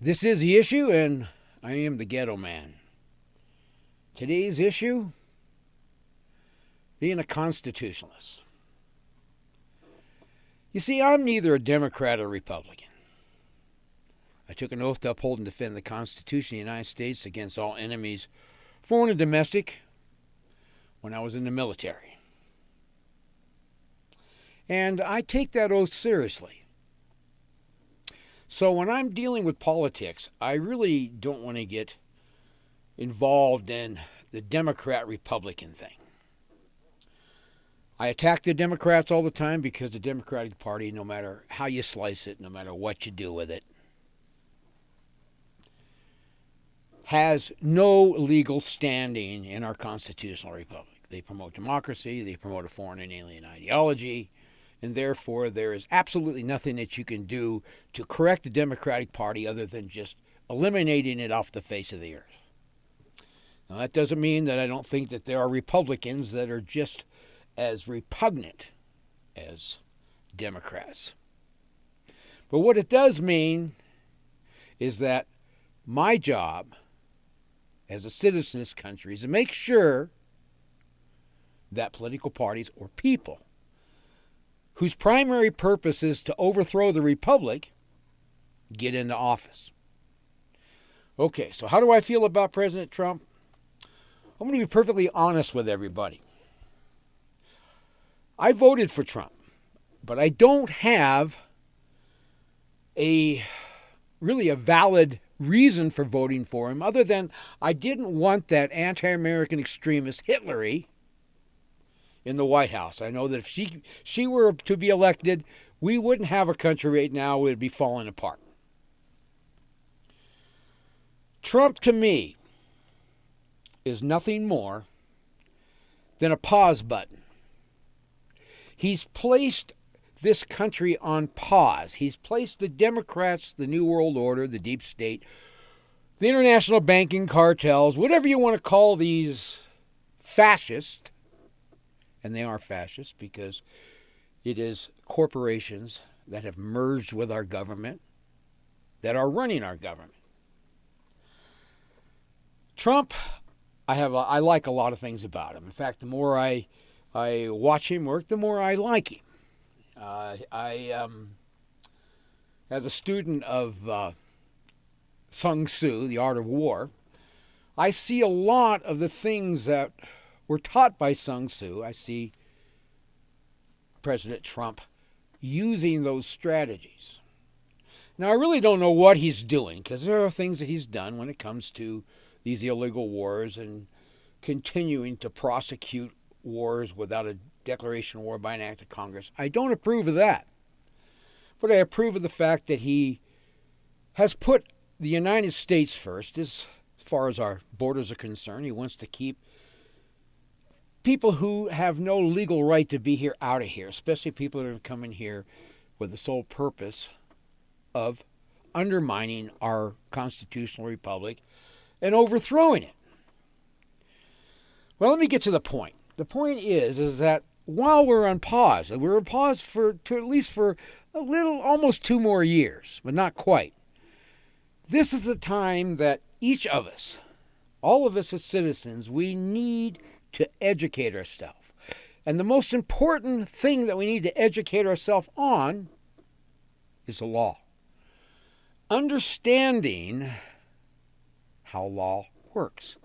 This is the issue, and I am the ghetto man. Today's issue, being a constitutionalist. You see, I'm neither a Democrat or Republican. I took an oath to uphold and defend the Constitution of the United States against all enemies, foreign and domestic, when I was in the military. And I take that oath seriously. So when I'm dealing with politics, I really don't want to get involved in the Democrat-Republican thing. I attack the Democrats all the time because the Democratic Party, no matter how you slice it, no matter what you do with it, has no legal standing in our constitutional republic. They promote democracy, they promote a foreign and alien ideology, and therefore there is absolutely nothing that you can do to correct the Democratic Party other than just eliminating it off the face of the earth. Now, that doesn't mean that I don't think that there are Republicans that are just as repugnant as Democrats. But what it does mean is that my job as a citizen of this country is to make sure that political parties or people whose primary purpose is to overthrow the republic get into office. Okay, so how do I feel about President Trump? I'm going to be perfectly honest with everybody. I voted for Trump, but I don't have really a valid reason for voting for him other than I didn't want that anti-American extremist Hitler in the White House. I know that if she were to be elected, we wouldn't have a country right now. It would be falling apart. Trump, to me, is nothing more than a pause button. He's placed this country on pause. He's placed the Democrats, the New World Order, the deep state, the international banking cartels, whatever you want to call these fascists, and they are fascists because it is corporations that have merged with our government that are running our government. Trump, I like a lot of things about him. In fact, the more I watch him work, the more I like him. As a student of Sun Tzu, The Art of War, I see a lot of the things that were taught by Sun Tzu. I see President Trump using those strategies. Now, I really don't know what he's doing because there are things that he's done when it comes to these illegal wars and continuing to prosecute wars without a declaration of war by an act of Congress. I don't approve of that. But I approve of the fact that he has put the United States first as far as our borders are concerned. He wants to keep people who have no legal right to be here out of here, especially people that are coming here with the sole purpose of undermining our constitutional republic and overthrowing it. Well, let me get to the point. The point is that while we're on pause for at least for a little, almost 2 more years, but not quite. This is a time that each of us, all of us as citizens, we need to educate ourselves. And the most important thing that we need to educate ourselves on is the law. Understanding how law works.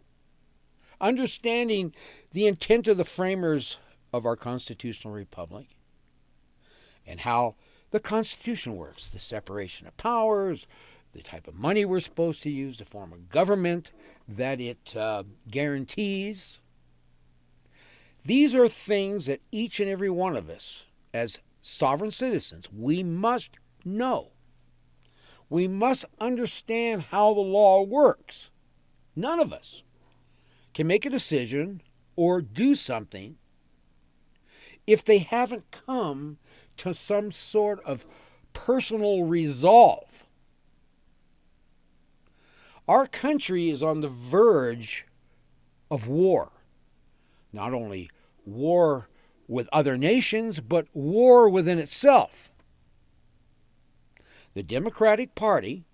Understanding the intent of the framers of our constitutional republic and how the Constitution works, the separation of powers, the type of money we're supposed to use, the form of government that it guarantees. These are things that each and every one of us, as sovereign citizens, we must know. We must understand how the law works. None of us can make a decision or do something if they haven't come to some sort of personal resolve. Our country is on the verge of war. Not only war with other nations, but war within itself. The Democratic Party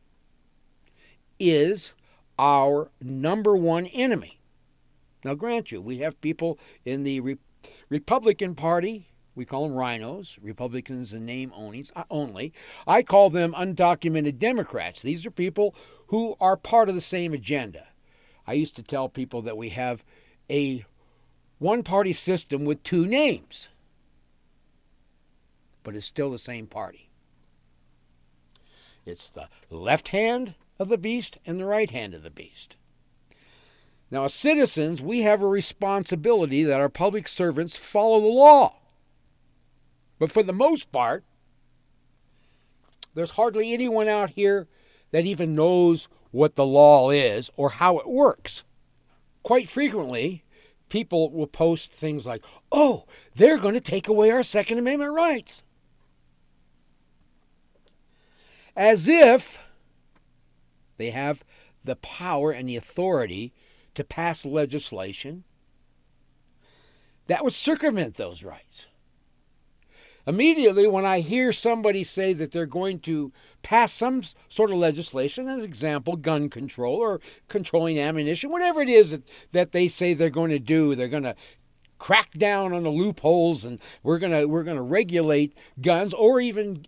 is our number one enemy. Now, grant you, we have people in the Republican Party. We call them rhinos, Republicans in name only. I call them undocumented Democrats. These are people who are part of the same agenda. I used to tell people that we have a one-party system with two names, but it's still the same party. It's the left hand of the beast and the right hand of the beast. Now, as citizens, we have a responsibility that our public servants follow the law. But for the most part, there's hardly anyone out here that even knows what the law is or how it works. Quite frequently, people will post things like, oh, they're going to take away our Second Amendment rights. As if they have the power and the authority to pass legislation that would circumvent those rights. Immediately, when I hear somebody say that they're going to pass some sort of legislation, as example, gun control or controlling ammunition, whatever it is that they say they're going to do, they're going to crack down on the loopholes, and we're going to regulate guns or even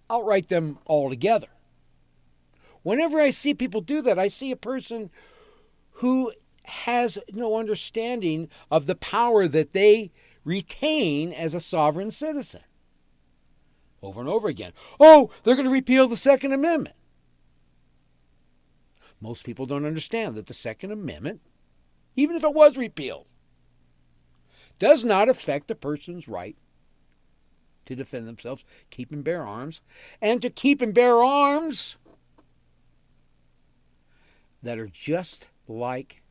outright them altogether. Whenever I see people do that, I see a person who has no understanding of the power that they retain as a sovereign citizen. Over and over again. Oh, they're going to repeal the Second Amendment. Most people don't understand that the Second Amendment, even if it was repealed, does not affect a person's right to defend themselves, keep and bear arms, and to keep and bear arms that are just like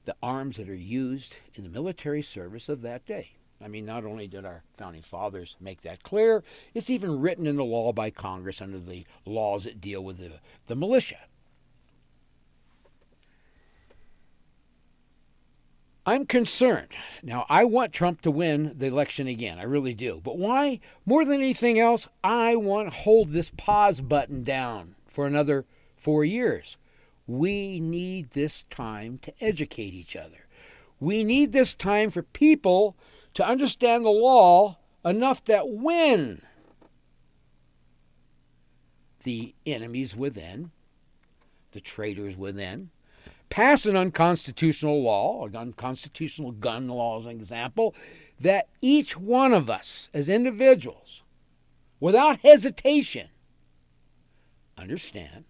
the arms that are used in the military service of that day. I mean, not only did our founding fathers make that clear, it's even written in the law by Congress under the laws that deal with the militia. I'm concerned. Now, I want Trump to win the election again. I really do. But why? More than anything else, I want to hold this pause button down for another 4 years. We need this time to educate each other. We need this time for people to understand the law enough that when the enemies within, the traitors within, pass an unconstitutional law, an unconstitutional gun law as an example, that each one of us as individuals, without hesitation, understand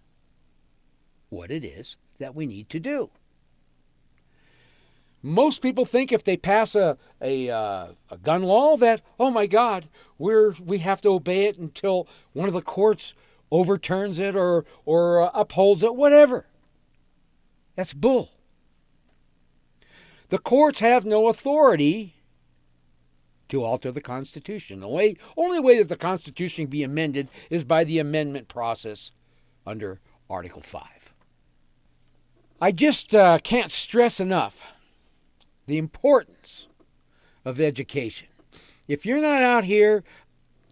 what it is that we need to do. Most people think if they pass a gun law that, oh my God, we have to obey it until one of the courts overturns it or upholds it, whatever. That's bull. The courts have no authority to alter the Constitution. The only way that the Constitution can be amended is by the amendment process under Article 5. I just can't stress enough the importance of education. If you're not out here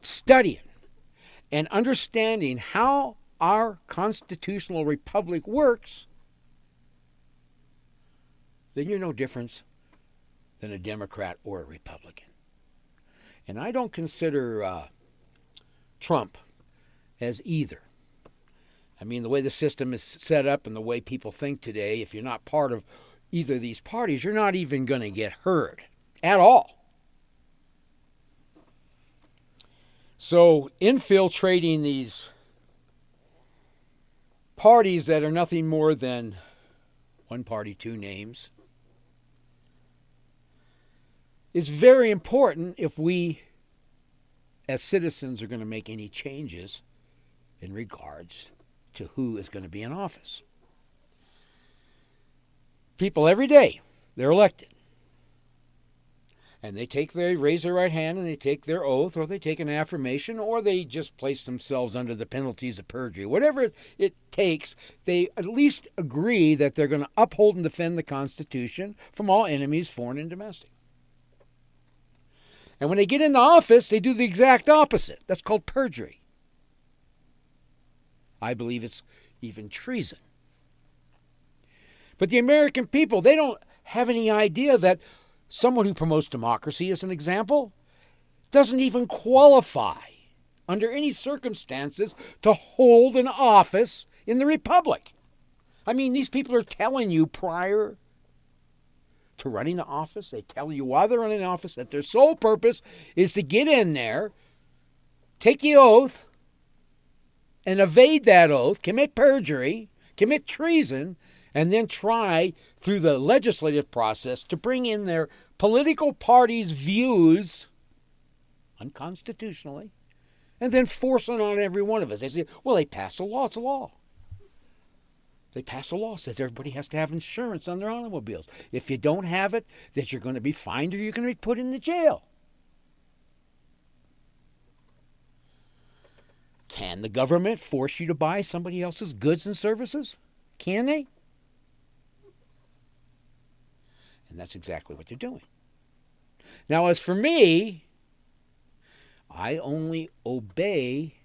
studying and understanding how our constitutional republic works, then you're no different than a Democrat or a Republican. And I don't consider Trump as either. I mean, the way the system is set up and the way people think today, if you're not part of either of these parties, you're not even going to get heard at all. So infiltrating these parties that are nothing more than one party, two names, is very important if we, as citizens, are going to make any changes in regards to who is going to be in office. People every day, they're elected. And they raise their right hand and they take their oath, or they take an affirmation, or they just place themselves under the penalties of perjury. Whatever it takes, they at least agree that they're going to uphold and defend the Constitution from all enemies, foreign and domestic. And when they get into office, they do the exact opposite. That's called perjury. I believe it's even treason. But the American people, they don't have any idea that someone who promotes democracy, as an example, doesn't even qualify under any circumstances to hold an office in the republic. I mean, these people are telling you prior to running the office, they tell you while they're running the office that their sole purpose is to get in there, take the oath, and evade that oath, commit perjury, commit treason, and then try through the legislative process to bring in their political party's views unconstitutionally, and then force it on every one of us. They say, well, they passed a law. It's a law. They pass a law that says everybody has to have insurance on their automobiles. If you don't have it, that you're going to be fined or you're going to be put in the jail. Can the government force you to buy somebody else's goods and services? Can they? And that's exactly what they're doing. Now, as for me, I only obey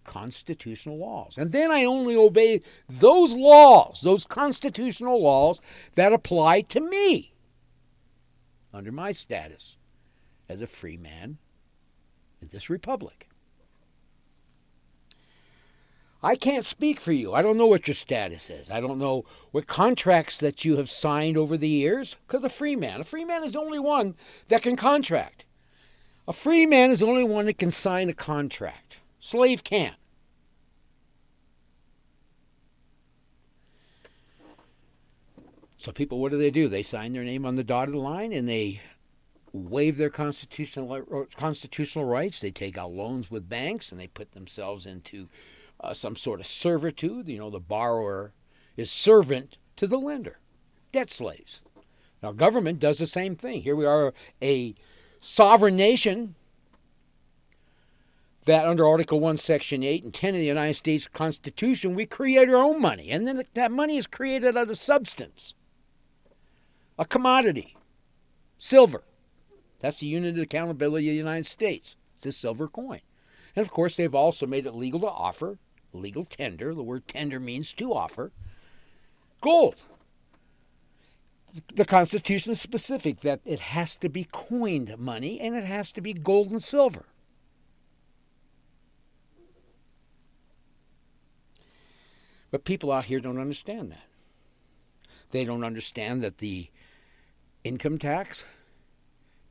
constitutional laws. And then I only obey those laws, those constitutional laws that apply to me under my status as a free man in this republic. I can't speak for you. I don't know what your status is. I don't know what contracts that you have signed over the years, because a free man is the only one that can contract. A free man is the only one that can sign a contract. Slave can't. So people, what do? They sign their name on the dotted line and they waive their constitutional rights. They take out loans with banks and they put themselves into some sort of servitude. You know, the borrower is servant to the lender. Debt slaves. Now, government does the same thing. Here we are, a sovereign nation that under Article 1, Section 8 and 10 of the United States Constitution, we create our own money. And then that money is created out of substance. A commodity. Silver. That's the unit of accountability of the United States. It's a silver coin. And of course, they've also made it legal to offer, legal tender. The word tender means to offer. Gold. The Constitution is specific that it has to be coined money and it has to be gold and silver. But people out here don't understand that. They don't understand that the income tax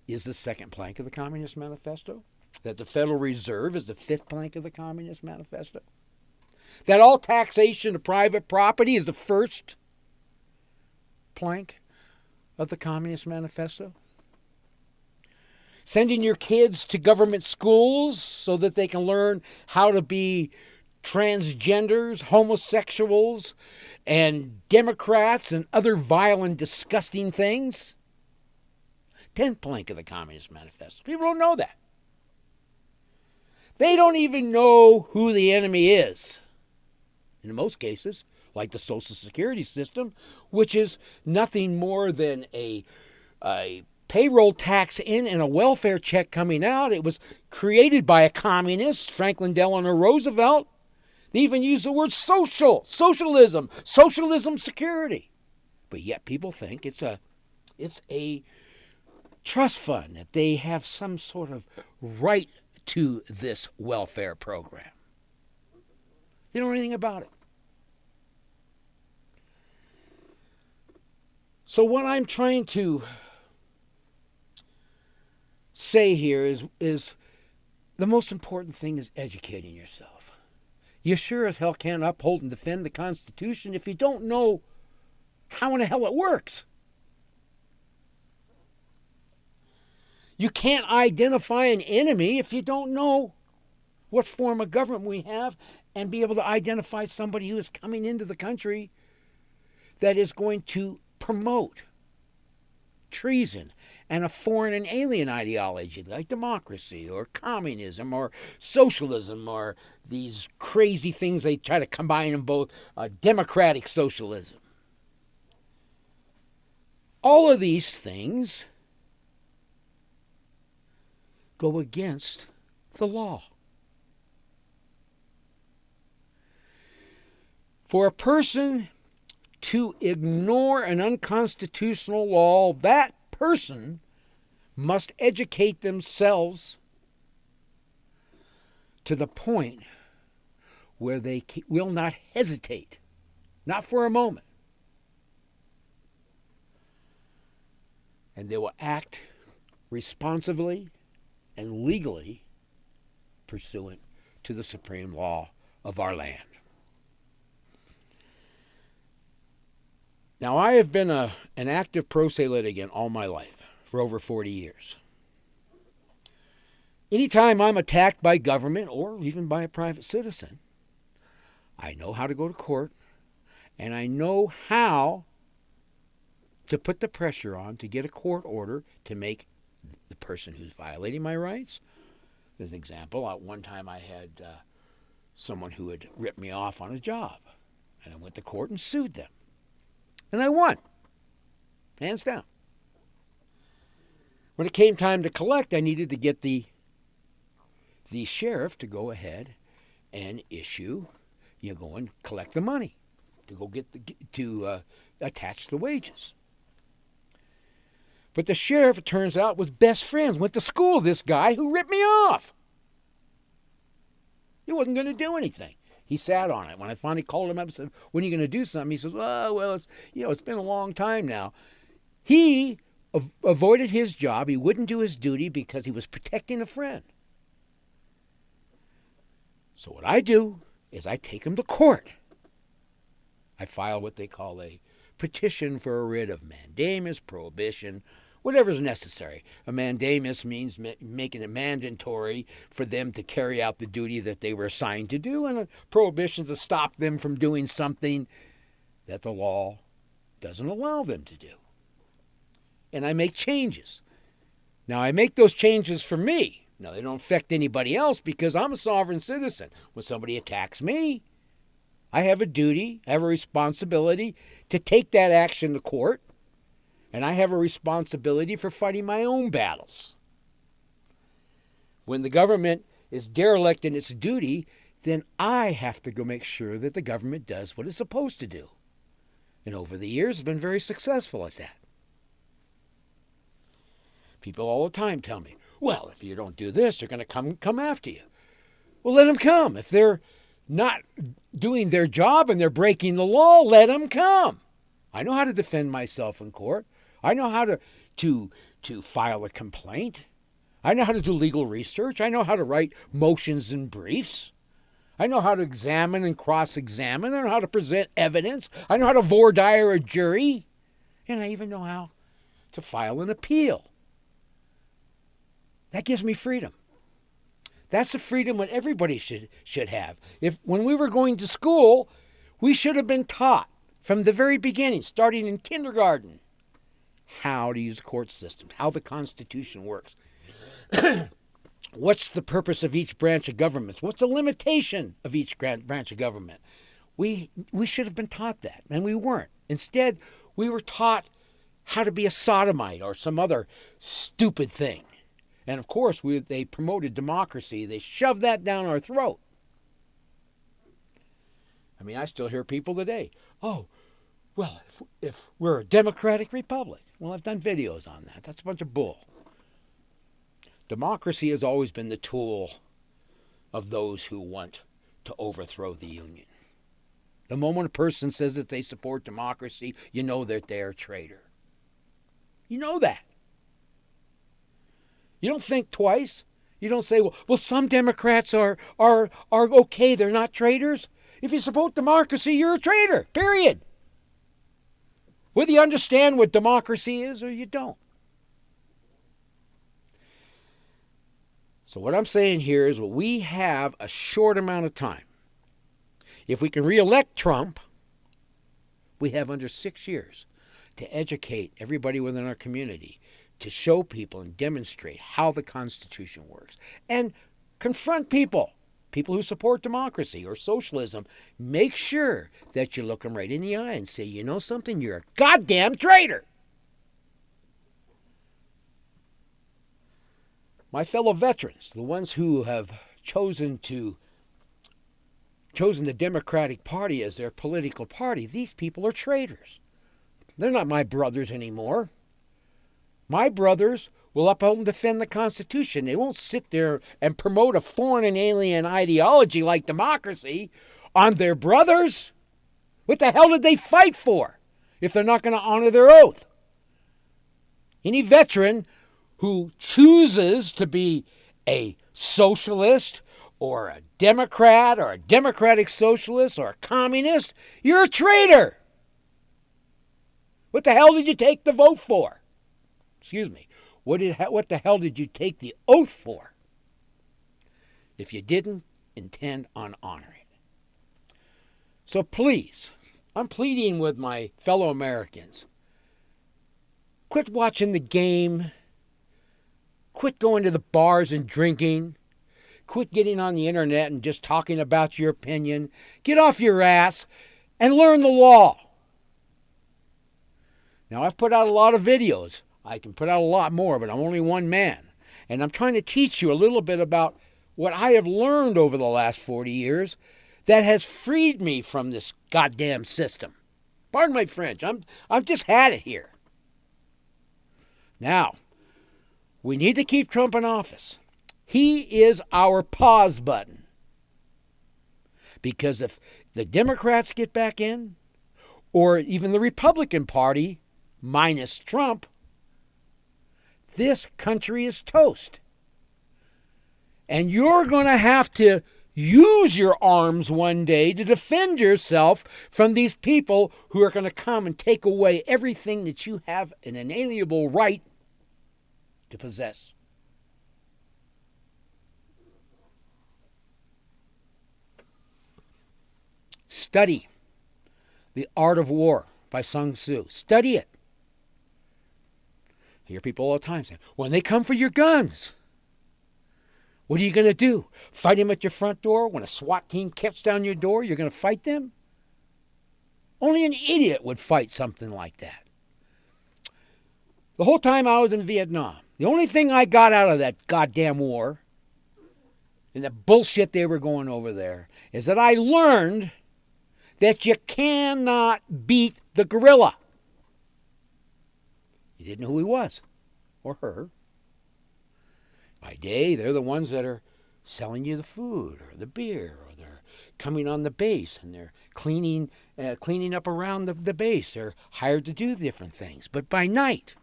is the second plank of the Communist Manifesto, that the Federal Reserve is the fifth plank of the Communist Manifesto, that all taxation of private property is the first plank of the Communist Manifesto. Sending your kids to government schools so that they can learn how to be transgenders, homosexuals, and Democrats and other vile and disgusting things. 10th plank of the Communist Manifesto. People don't know that. They don't even know who the enemy is. In most cases, like the Social Security system, which is nothing more than a payroll tax in and a welfare check coming out. It was created by a communist, Franklin Delano Roosevelt. They even use the word socialism security. But yet people think it's a trust fund, that they have some sort of right to this welfare program. They don't know anything about it. So what I'm trying to say here is the most important thing is educating yourself. You sure as hell can't uphold and defend the Constitution if you don't know how in the hell it works. You can't identify an enemy if you don't know what form of government we have and be able to identify somebody who is coming into the country that is going to promote treason and a foreign and alien ideology like democracy or communism or socialism or these crazy things they try to combine in both, democratic socialism. All of these things go against the law. For a person to ignore an unconstitutional law, that person must educate themselves to the point where they will not hesitate, not for a moment, and they will act responsibly and legally pursuant to the supreme law of our land. Now, I have been an active pro se litigant all my life, for over 40 years. Anytime I'm attacked by government or even by a private citizen, I know how to go to court, and I know how to put the pressure on to get a court order to make the person who's violating my rights. As an example, one time I had someone who had ripped me off on a job, and I went to court and sued them. And I won, hands down. When it came time to collect, I needed to get the sheriff to go ahead and go and collect the money, to go to attach the wages. But the sheriff, it turns out, was best friends, went to school with this guy who ripped me off. He wasn't going to do anything. He sat on it. When I finally called him up and said, "When are you going to do something?" He says, well, it's been a long time now. He avoided his job. He wouldn't do his duty because he was protecting a friend. So what I do is I take him to court. I file what they call a petition for a writ of mandamus, prohibition, whatever's necessary. A mandamus means making it mandatory for them to carry out the duty that they were assigned to do, and a prohibition to stop them from doing something that the law doesn't allow them to do. And I make changes. Now, I make those changes for me. Now, they don't affect anybody else because I'm a sovereign citizen. When somebody attacks me, I have a duty, I have a responsibility to take that action to court, and I have a responsibility for fighting my own battles. When the government is derelict in its duty, then I have to go make sure that the government does what it's supposed to do. And over the years, I've been very successful at that. People all the time tell me, well, if you don't do this, they're going to come after you. Well, let them come. If they're not doing their job and they're breaking the law, let them come. I know how to defend myself in court. I know how to file a complaint. I know how to do legal research. I know how to write motions and briefs. I know how to examine and cross-examine. I know how to present evidence. I know how to voir dire a jury. And I even know how to file an appeal. That gives me freedom. That's the freedom that everybody should have. When we were going to school, we should have been taught from the very beginning, starting in kindergarten, how to use the court system, how the Constitution works. What's the purpose of each branch of government? What's the limitation of each branch of government? We should have been taught that, and we weren't. Instead, we were taught how to be a sodomite or some other stupid thing. And of course, they promoted democracy. They shoved that down our throat. I mean, I still hear people today, oh, well, if we're a democratic republic. Well, I've done videos on that. That's a bunch of bull. Democracy has always been the tool of those who want to overthrow the Union. The moment a person says that they support democracy, you know that they're a traitor. You know that. You don't think twice. You don't say, well, some Democrats are okay. They're not traitors. If you support democracy, you're a traitor, period. Whether you understand what democracy is or you don't. So what I'm saying here is we have a short amount of time. If we can reelect Trump, we have under 6 years to educate everybody within our community, to show people and demonstrate how the Constitution works, and confront people who support democracy or socialism. Make sure that you look them right in the eye and say, you know something, you're a goddamn traitor. My fellow veterans, the ones who have chosen to chosen the Democratic Party as their political party, these people are traitors. They're not my brothers anymore. My brothers will uphold and defend the Constitution. They won't sit there and promote a foreign and alien ideology like democracy on their brothers. What the hell did they fight for if they're not going to honor their oath? Any veteran who chooses to be a socialist or a Democrat or a democratic socialist or a communist, you're a traitor. What the hell did you take the vote for? Excuse me. What the hell did you take the oath for if you didn't intend on honoring it? So please, I'm pleading with my fellow Americans. Quit watching the game. Quit going to the bars and drinking. Quit getting on the internet and just talking about your opinion. Get off your ass and learn the law. Now, I've put out a lot of videos. I can put out a lot more, but I'm only one man. And I'm trying to teach you a little bit about what I have learned over the last 40 years that has freed me from this goddamn system. Pardon my French. I've just had it here. Now, we need to keep Trump in office. He is our pause button. Because if the Democrats get back in, or even the Republican Party, minus Trump, this country is toast. And you're going to have to use your arms one day to defend yourself from these people who are going to come and take away everything that you have an inalienable right to possess. Study The Art of War by Sun Tzu. Study it. I hear people all the time saying, when they come for your guns, what are you going to do? Fight them at your front door? When a SWAT team kicks down your door, you're going to fight them? Only an idiot would fight something like that. The whole time I was in Vietnam, the only thing I got out of that goddamn war and the bullshit they were going over there is that I learned that you cannot beat the gorilla. You didn't know who he was or her. By day, they're the ones that are selling you the food or the beer, or they're coming on the base and they're cleaning up around the base. They're hired to do different things. But by night,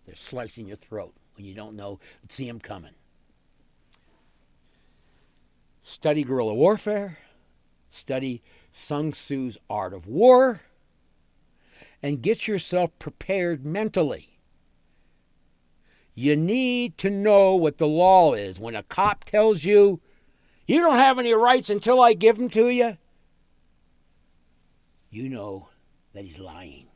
they're slicing your throat when you don't see them coming. Study guerrilla warfare. Study Sun Tzu's Art of War. And get yourself prepared mentally. You need to know what the law is. When a cop tells you, you don't have any rights until I give them to you, you know that he's lying.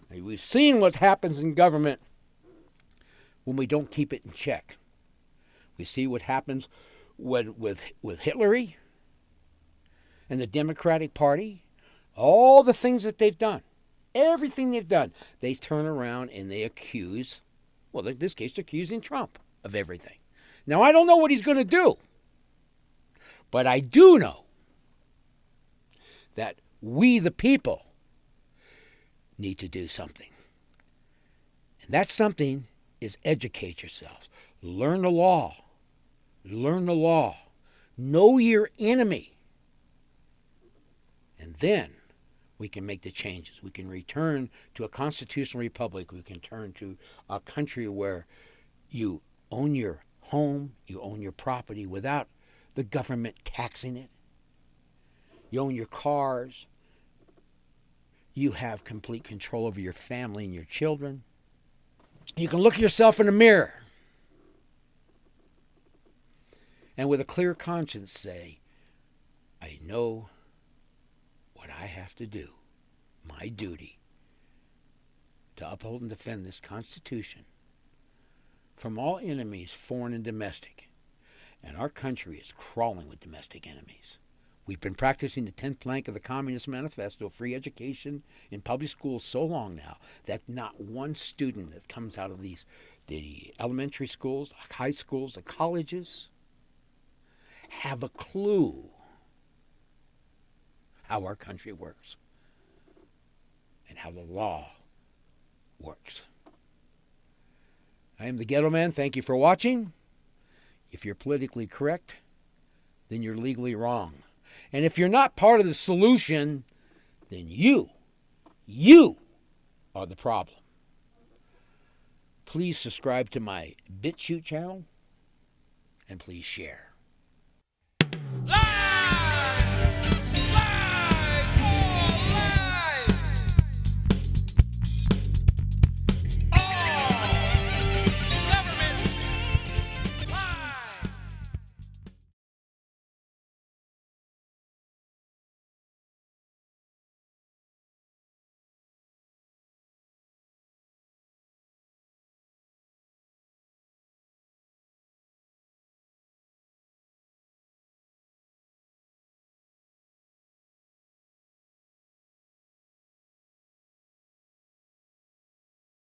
Now, we've seen what happens in government when we don't keep it in check. We see what happens with Hillary and the Democratic Party. All the things that they've done, everything they've done, they turn around and they accuse, well, in this case, they're accusing Trump of everything. Now, I don't know what he's going to do, but I do know that we, the people, need to do something. And that something is educate yourselves. Learn the law. Learn the law. Know your enemy. And then we can make the changes. We can return to a constitutional republic. We can turn to a country where you own your home, you own your property without the government taxing it. You own your cars. You have complete control over your family and your children. You can look yourself in the mirror and with a clear conscience say, I know what I have to do, my duty, to uphold and defend this Constitution from all enemies, foreign and domestic. And our country is crawling with domestic enemies. We've been practicing the 10th plank of the Communist Manifesto, free education in public schools, so long now that not one student that comes out of the elementary schools, the high schools, the colleges, have a clue how our country works and how the law works. I am the Ghetto Man. Thank you for watching. If you're politically correct, then you're legally wrong. And if you're not part of the solution, then you are the problem. Please subscribe to my BitChute channel, and please share.